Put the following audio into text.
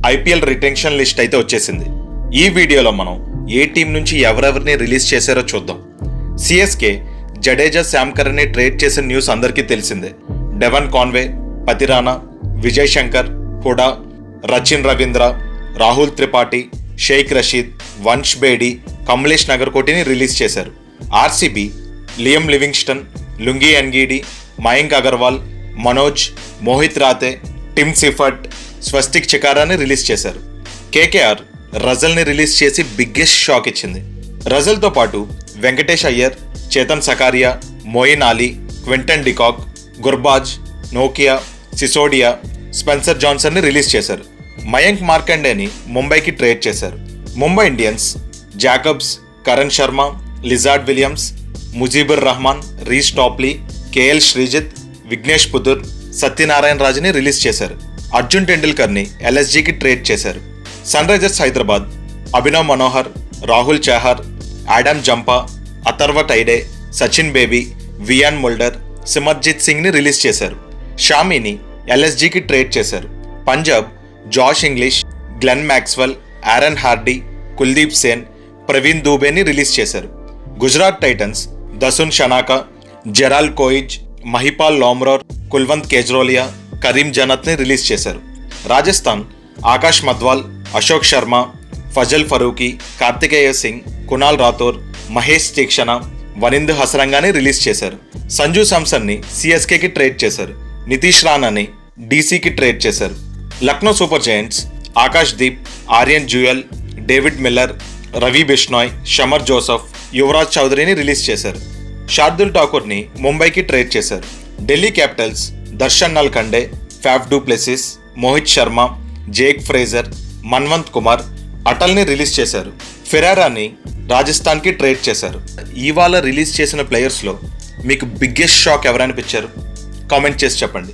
IPL retention list అయితే వచ్చేసింది. ఈ వీడియోలో మనం ఏ టీం నుంచి ఎవరెవరిని రిలీజ్ చేశారో చూద్దాం. సిఎస్కే జడేజా, శామ్ కరణ్ని ట్రేడ్ చేసిన న్యూస్ అందరికీ తెలిసిందే. డెవన్ కాన్వే, పతిరానా, విజయ్ శంకర్, హుడా, రచిన్ రవీంద్ర, రాహుల్ త్రిపాఠి, షేక్ రషీద్, వంశ్ బేడి, కమలేష్ నగర్కోటిని రిలీజ్ చేశారు. RCB Liam Livingstone, Lungi Ngidi, Mayank Agarwal, Manoj, Mohit Rathee, Tim Seifert, Swastik చికారాని రిలీజ్ చేశారు. కేకేఆర్ రజల్ని రిలీజ్ చేసి బిగ్గెస్ట్ షాక్ ఇచ్చింది. రజల్తో పాటు వెంకటేష్ అయ్యర్, చేతన్ సకారియా, మోయిన్ అలీ, క్వింటన్ డికాక్, గుర్బాజ్, నోకియా, సిసోడియా, స్పెన్సర్ జాన్సన్ని రిలీజ్ చేశారు. మయాంక్ మార్కండేని ముంబైకి ట్రేడ్ చేశారు. Mumbai Indians Jacobs, Karn Sharma, Lizaad Williams, Mujeebur Rahman, Reece Topley, KL Shrijith, Vignesh Puthur, Satyanarayana రాజుని రిలీజ్ చేశారు. అర్జున్ టెండూల్కర్ని ఎల్ఎస్జీకి ట్రేడ్ చేశారు. Sunrisers Hyderabad Abhinav Manohar, Rahul Chahar, Adam Zampa, Atharva Taide, Sachin Baby, Wiaan Mulder, Simarjeet సింగ్ని రిలీజ్ చేశారు. షామీని ఎల్ఎస్జీకి ట్రేడ్ చేశారు. Punjab Josh Inglis, Glenn Maxwell, Aaron Hardie, Kuldeep Sen, Praveen దూబేని రిలీజ్ చేశారు. గుజరాత్ టైటన్స్ దసున్ షనాకా, జెరాల్ కోయిజ్, మహిపాల్ లామ్రోర్, కుల్వంత్ కేజ్రోలియా, కరీం జనత్ని రిలీజ్ చేశారు. రాజస్థాన్ ఆకాష్ మద్వాల్, అశోక్ శర్మ, ఫజల్ ఫరూకీ, కార్తికేయ సింగ్, కునాల్ రాథోర్, మహేష్ తీక్షణ, వనింద్ హసరంగాని రిలీజ్ చేశారు. సంజు శాంసన్ని సిఎస్కేకి ట్రేడ్ చేశారు. నితీష్ రాణాని డీసీకి ట్రేడ్ చేశారు. Lucknow Super Giants Akash Deep, Aryan Juyal, David Miller, Ravi Bishnoi, Shamar Joseph, Yuvraj చౌదరిని రిలీజ్ చేశారు. షార్దుల్ ఠాకూర్ని ముంబైకి ట్రేడ్ చేశారు. Delhi Capitals Darshan Nalkande, Faf du Plessis, Mohit Sharma, Jake Fraser, Manvanth Kumar, అటల్ని రిలీజ్ చేశారు. ఫెరారాని రాజస్థాన్కి ట్రేడ్ చేశారు. ఇవాళ రిలీజ్ చేసిన ప్లేయర్స్లో మీకు బిగ్గెస్ట్ షాక్ ఎవరనిపించారు? కామెంట్ చేసి చెప్పండి.